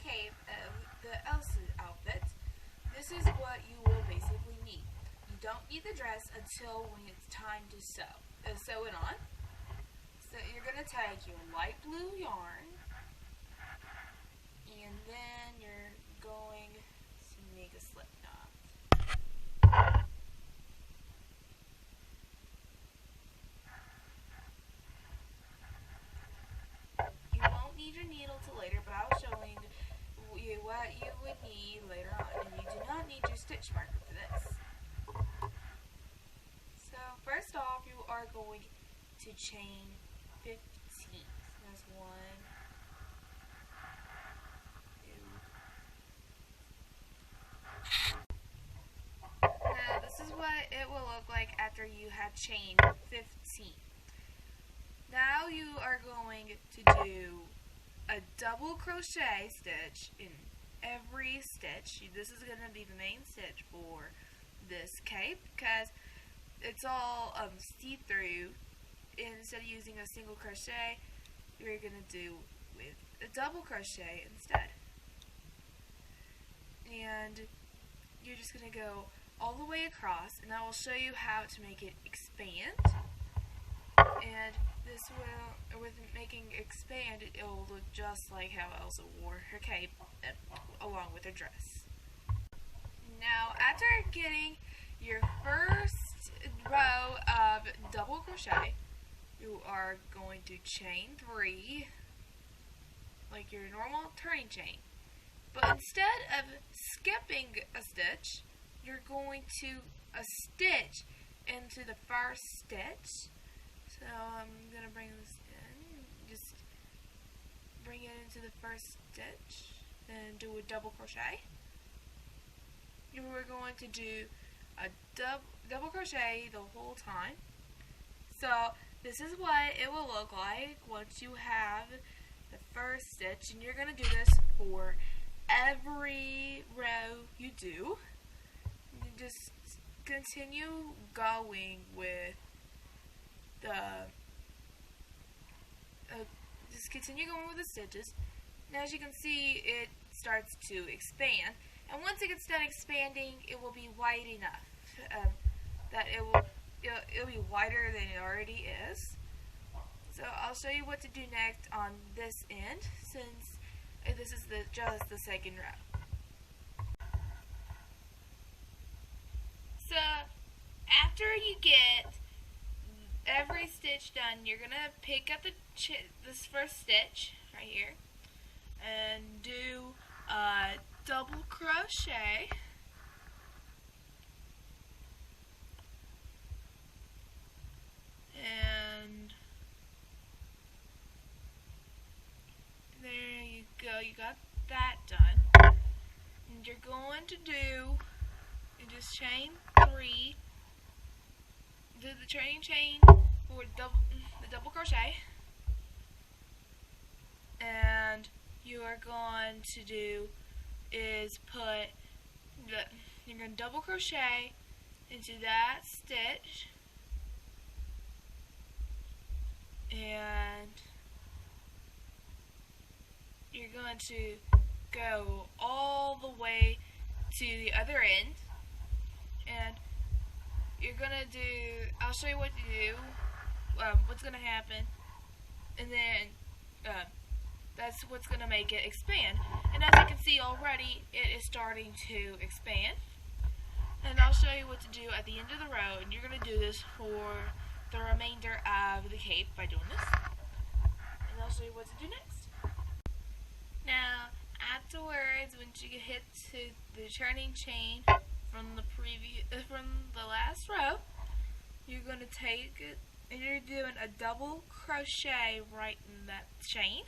cape of the Elsa outfit, this is what you will basically need. You don't need the dress until when it's time to sew it on. So you're going to take your light blue yarn, and then you're going to make a slip knot. You won't need your needle till later, but I'll show you what you would need later on, and you do not need your stitch marker for this. So first off, you are going to chain 15. There's 1, 2. Now this is what it will look like after you have chained 15. Now you are going to do a double crochet stitch in every stitch. This is going to be the main stitch for this cape because it's all see-through. Instead of using a single crochet, you're going to do with a double crochet instead. And you're just going to go all the way across, and I will show you how to make it expand. And this will, with making expand, it will look just like how Elsa wore her cape along with her dress. Now, after getting your first row of double crochet, you are going to chain 3, like your normal turning chain. But instead of skipping a stitch, you're going to stitch into the first stitch. So I'm going to bring this in, just bring it into the first stitch, then do a double crochet. You are going to do a double crochet the whole time. So this is what it will look like once you have the first stitch, and you're going to do this for every row you do. You just continue going with the stitches. Now, as you can see, it starts to expand, and once it gets done expanding, it will be wide enough that it'll be wider than it already is. So I'll show you what to do next on this end, since this is just the second row. So after you get every stitch done, you're gonna pick up this first stitch right here and do a double crochet. And there you go, you got that done. And you're going to do, you just chain 3, do the turning chain for the double crochet, and you are going to do is you're going to double crochet into that stitch, and you're going to go all the way to the other end, and you're gonna do, I'll show you what to do, what's gonna happen, and then that's what's gonna make it expand. And as you can see already, it is starting to expand. And I'll show you what to do at the end of the row, and you're gonna do this for the remainder of the cape by doing this. And I'll show you what to do next. Now, afterwards, once you hit to the turning chain from the last row, you're going to take it and you're doing a double crochet right in that chain.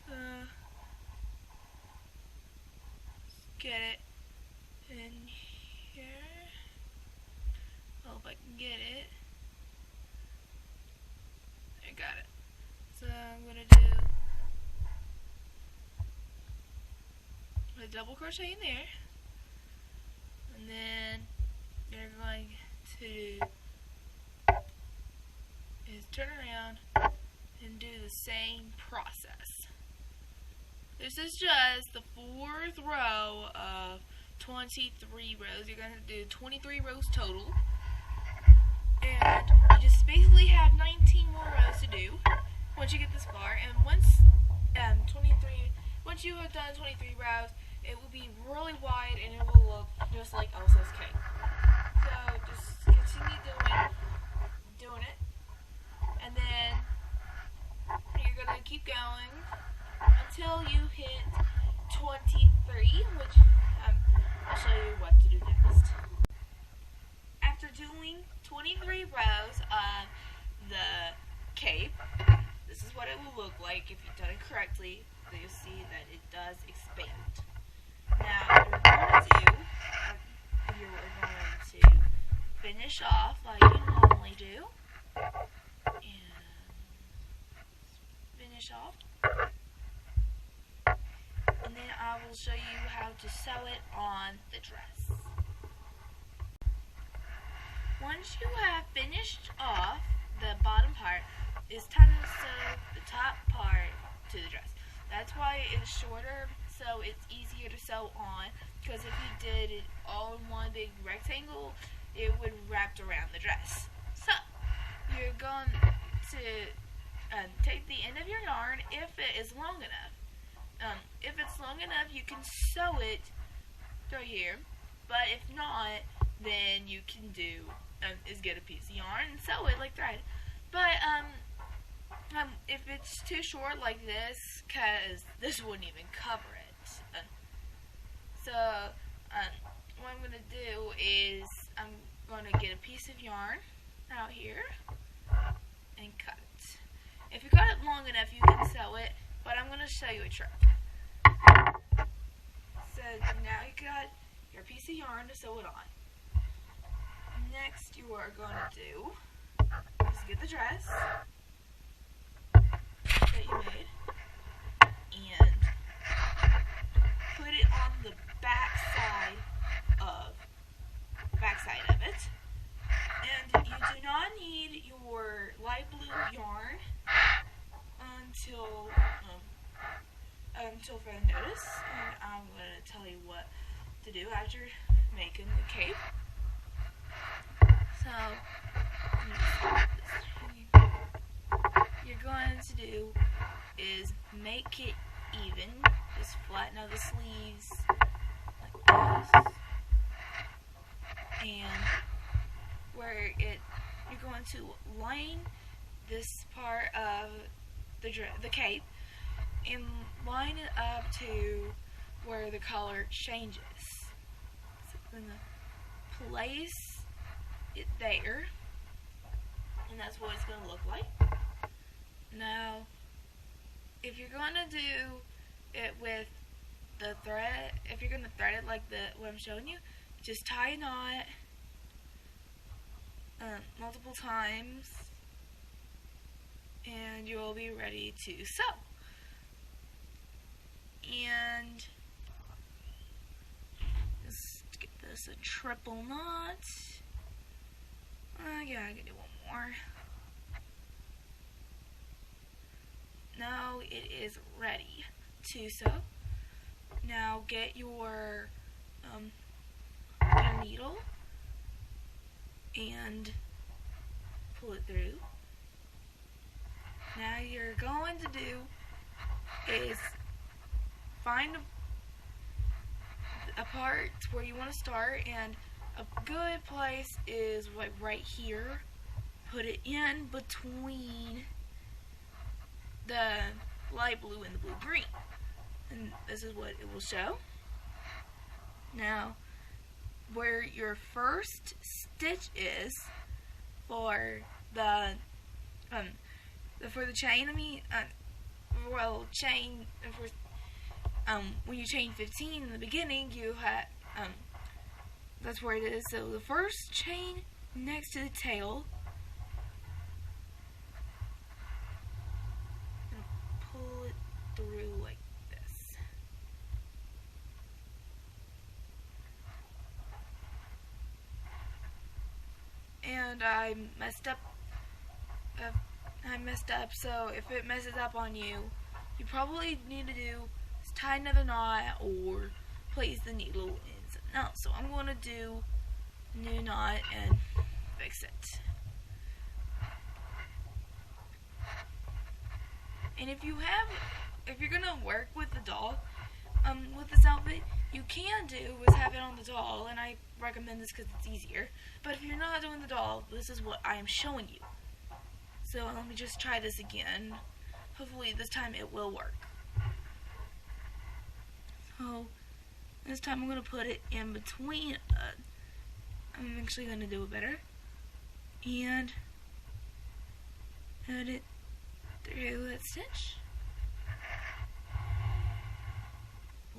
So get it in here. Hope I can get it. I got it. So I'm going to do a double crochet in there. And then you're going to turn around and do the same process. This is just the 4th row of 23 rows. You're going to do 23 rows total. And you just basically have 19 more rows to do once you get this far. And once you have done 23 rows, it will be really wide and it will look just like Elsa's cape. So just continue doing it. And then you're going to keep going until you hit 23, which I'll show you what to do next. After doing 23 rows of the cape, this is what it will look like if you've done it correctly. So you'll see that it does expand. Now, what you're going to finish off like you normally do. And finish off. And then I will show you how to sew it on the dress. Once you have finished off the bottom part, it's time to sew the top part to the dress. That's why it's shorter, so it's easier to sew on, because if you did it all in one big rectangle, it would wrap around the dress. So, you're going to take the end of your yarn if it is long enough. If it's long enough, you can sew it through here, but if not, then you can do is get a piece of yarn and sew it like thread. But if it's too short like this, because this wouldn't even cover it. What I'm going to do is I'm going to get a piece of yarn out here and cut it. If you cut it long enough, you can sew it, but I'm going to show you a trick. So now you got your piece of yarn to sew it on. Next, you are going to do is get the dress that you made and put it on the back side of it. And you do not need your light blue yarn until further notice. And I'm going to tell you what to do after making the cape. So, you're going to do is make it even. Just flatten out the sleeves like this. And you're going to line this part of the cape and line it up to where the color changes. So I'm going to place it there, and that's what it's going to look like. Now, if you're going to do it with the thread, if you're going to thread it like what I'm showing you, just tie a knot multiple times, and you'll be ready to sew. And let's get this a triple knot. Yeah, I can do one more. Now it is ready to sew. Now get your needle and pull it through. Now you're going to do is find a part where you want to start, and a good place is like right here. Put it in between the light blue and the blue-green. And this is what it will show. Now, where your first stitch is for the chain, when you chain 15 in the beginning, you have that's where it is. So the first chain next to the tail, and pull it through like this. And I messed up. So if it messes up on you, you probably need to do just tie another knot or place the needle in something else. So I'm going to do a new knot and fix it. And if you're gonna work with the doll, with this outfit, you can do is have it on the doll, and I recommend this because it's easier. But if you're not doing the doll, this is what I am showing you. So let me just try this again. Hopefully this time it will work. So this time I'm gonna put it in between. I'm actually gonna do it better, and put it through that stitch.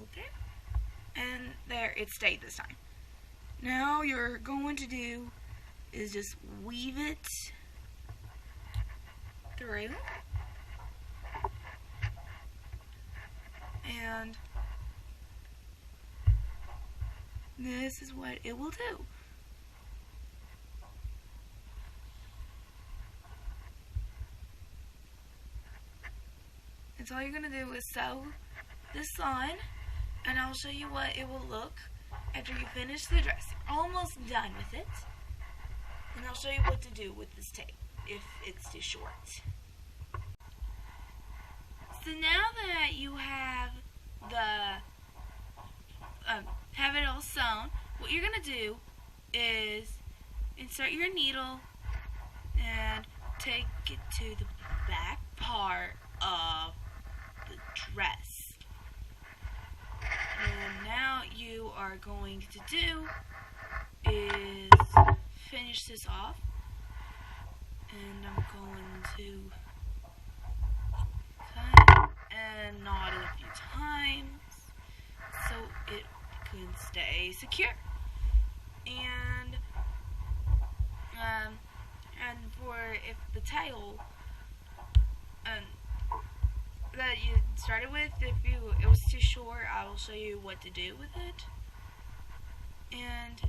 Okay, and there, it stayed this time. Now you're going to do is just weave it through, and this is what it will do. And so all you're going to do is sew this on, and I'll show you what it will look after you finish the dress. You're almost done with it, and I'll show you what to do with this tape if it's too short. So now that you have have it all sewn, what you're going to do is insert your needle and take it to the back part of the dress. And now you are going to do is finish this off, and I'm going to cut and knot it a few times so it can stay secure. And for if the tail that you started with, if it was too short, I will show you what to do with it. And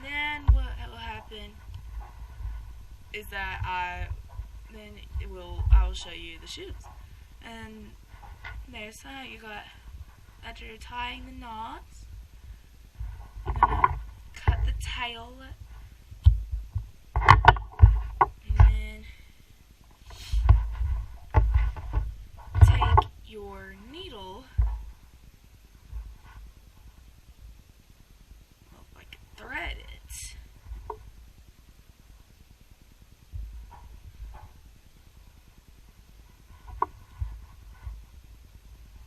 then what will happen is that I will show you the shoes. And there's how you got, after tying the knots, I'm gonna cut the tail, and then take your needle, like thread it,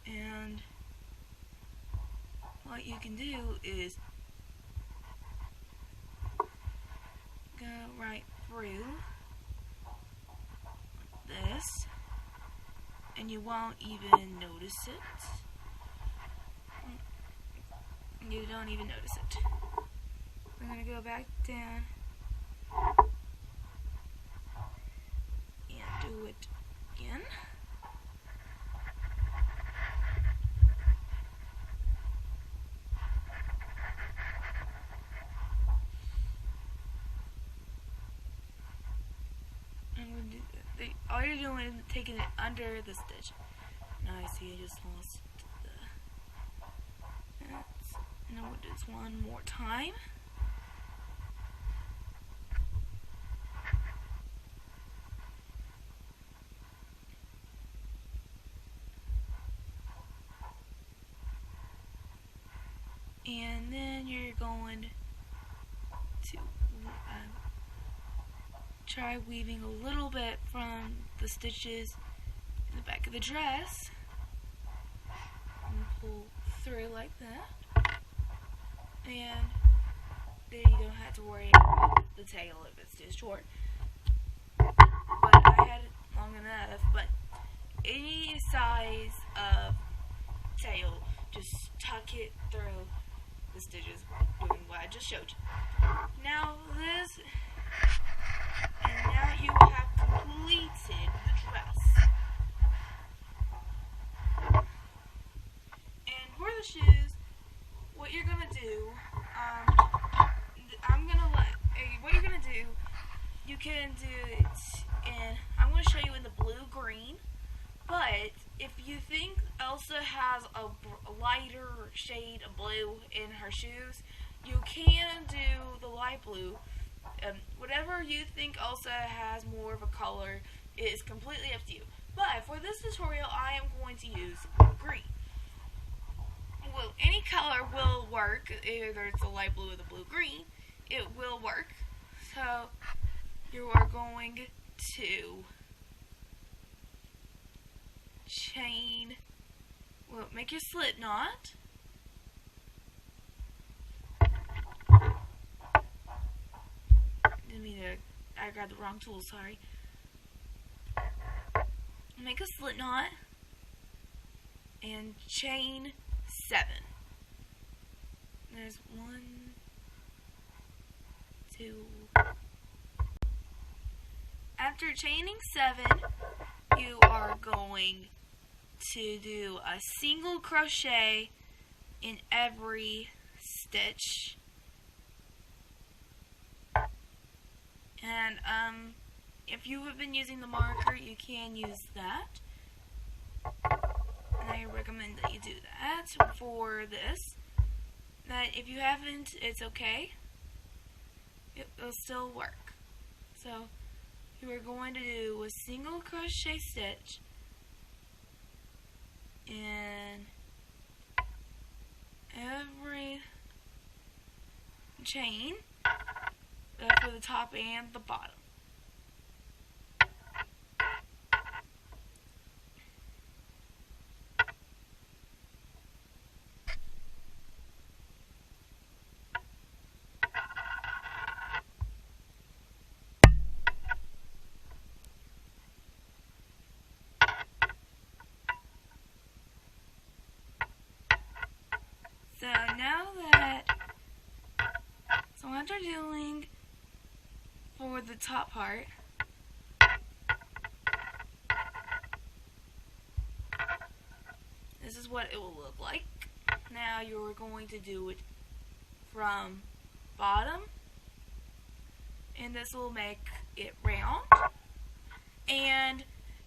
and what you can do is go right through like this, and you won't even notice it. You don't even notice it. I'm going to go back down and do it again. All you're doing is taking it under the stitch. Now I see I just lost the knots. And I'll do this one more time. And then you're going to try weaving a little bit from the stitches in the back of the dress and pull through like that, and then you don't have to worry about the tail if it's too short. But I had it long enough, but any size of tail, just tuck it through the stitches, doing what I just showed you. Now you have completed the dress. And for the shoes, what you're gonna do, what you're gonna do, you can do it in, I'm gonna show you in the blue-green, but if you think Elsa has a lighter shade of blue in her shoes, you can do the light blue. Whatever you think Elsa has more of a color is completely up to you. But for this tutorial, I am going to use green. Well, any color will work, either it's the light blue or the blue-green, it will work. So, you are going to chain, well, make your slip knot. I grabbed the wrong tool, sorry. Make a slip knot and chain 7. There's 1, 2. After chaining 7, you are going to do a single crochet in every stitch. And if you have been using the marker, you can use that. And I recommend that you do that for this. That if you haven't, it's okay. It will still work. So you are going to do a single crochet stitch in every chain for the top and the bottom. So now after doing for the top part, this is what it will look like. Now you're going to do it from bottom, and this will make it round. And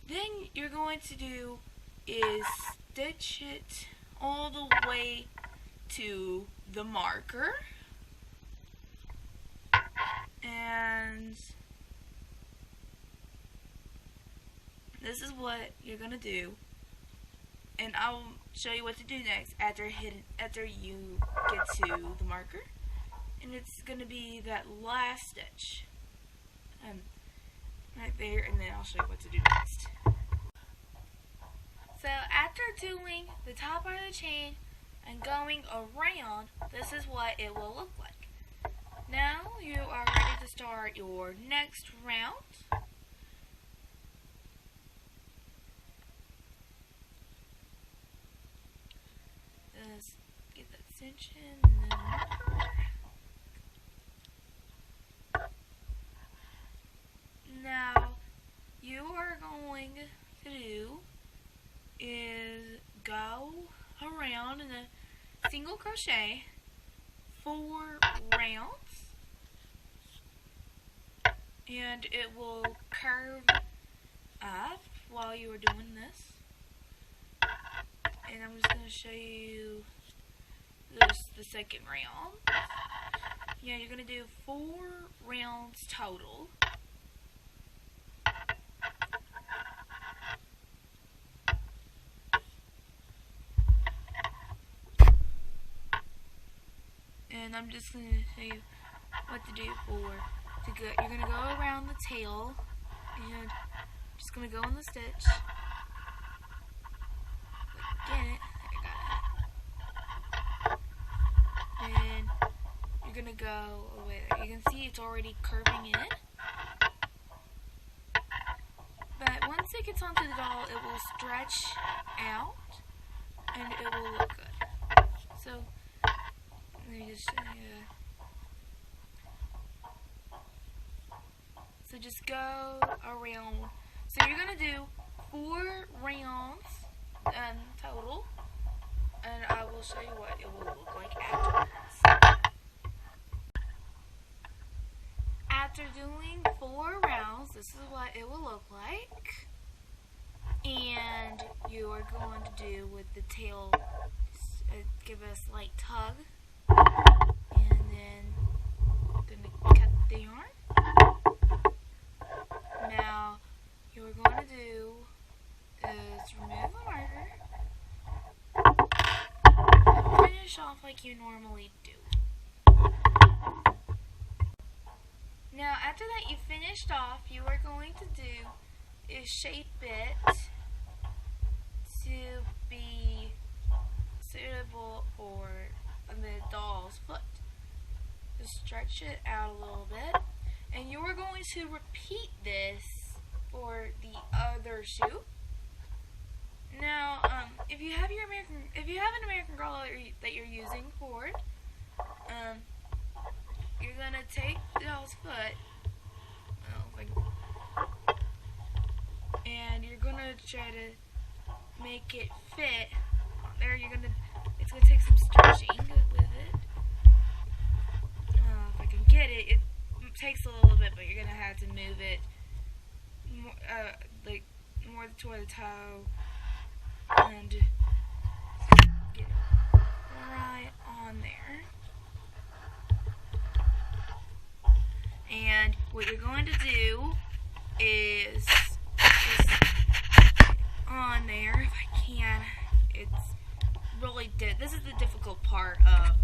then you're going to do is stitch it all the way to the marker, and this is what you're gonna do, and I'll show you what to do next after you get to the marker, and it's gonna be that last stitch right there, and then I'll show you what to do next. So after doing the top part of the chain and going around, this is what it will look like. Now you are ready to start your next round. Just get that cinch in and then marker. Now you are going to do is go around in a single crochet 4 rounds, and it will curve up while you are doing this. And I'm just going to show you the second round. Yeah, you're going to do 4 rounds total. And I'm just going to show you what to do you're going to go around the tail, and I'm just going to go in the stitch. Again, I got it. Then you're going to go all the way there. You can see it's already curving in. But once it gets onto the doll, it will stretch out, and it will look good. So let me just so just go around. So you're gonna do 4 rounds total, and I will show you what it will look like afterwards. After doing 4 rounds, this is what it will look like. And you are going to do with the tail, give a slight tug, and then going to cut the yarn. Now, you are going to do is remove the marker and finish off like you normally do. Now, after that you've finished off, you are going to do is shape it to be suitable for the doll's foot. Just stretch it out a little bit, and you are going to repeat this for the other shoe. Now, if you have an American Girl that you're using for it, you're gonna take the doll's foot, and you're gonna try to make it fit. There, it's gonna take some stretching with it. If I can get it, it takes a little bit, but you're gonna have to move it more toward the toe and get it right on there. And what you're going to do is just on there, if I can. It's really this is the difficult part of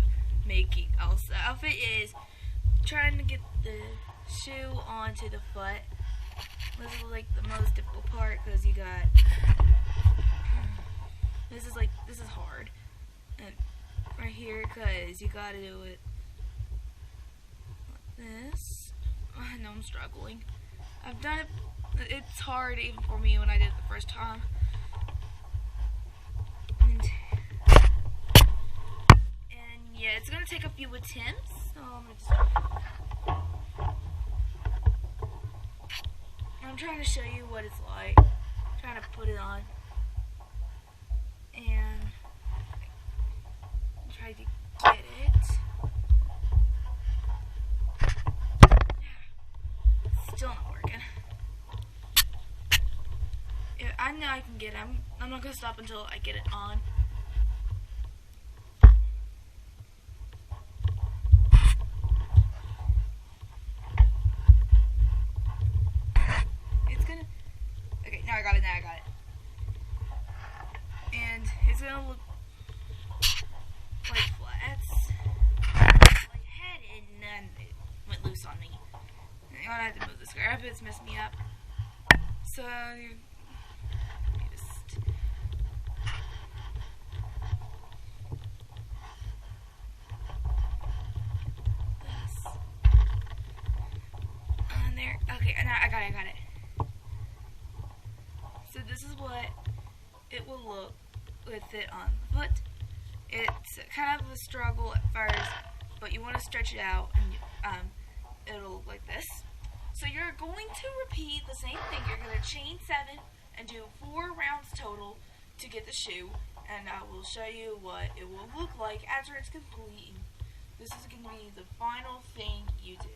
making Elsa outfit, is trying to get the shoe onto the foot. This is like the most difficult part, because you got this is hard, and right here, because you gotta do it like this. I know I'm struggling. I've done it. It's hard even for me when I did it the first time. And yeah, it's gonna take a few attempts. So I'm trying to show you what it's like. I'm trying to put it on and try to get it. Still not working. Yeah, I know I can get it. I'm not gonna stop until I get it on. It's gonna. Okay, now I got it. And it's gonna look like flats, like head, and then it went loose on me. I'm gonna have to move the scrap. It's messed me up. So you just this on there. Okay, now I got it. So this is what it will look with it on the foot. It's kind of a struggle at first, but you want to stretch it out, and it'll look like this. So you're going to repeat the same thing. You're going to chain 7 and do 4 rounds total to get the shoe, and I will show you what it will look like after it's complete. This is going to be the final thing you do.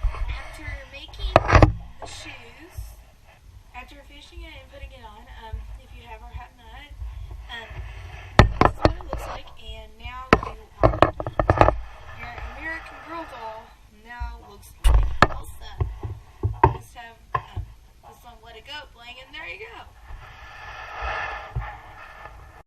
After making the shoes, after finishing it and putting it on,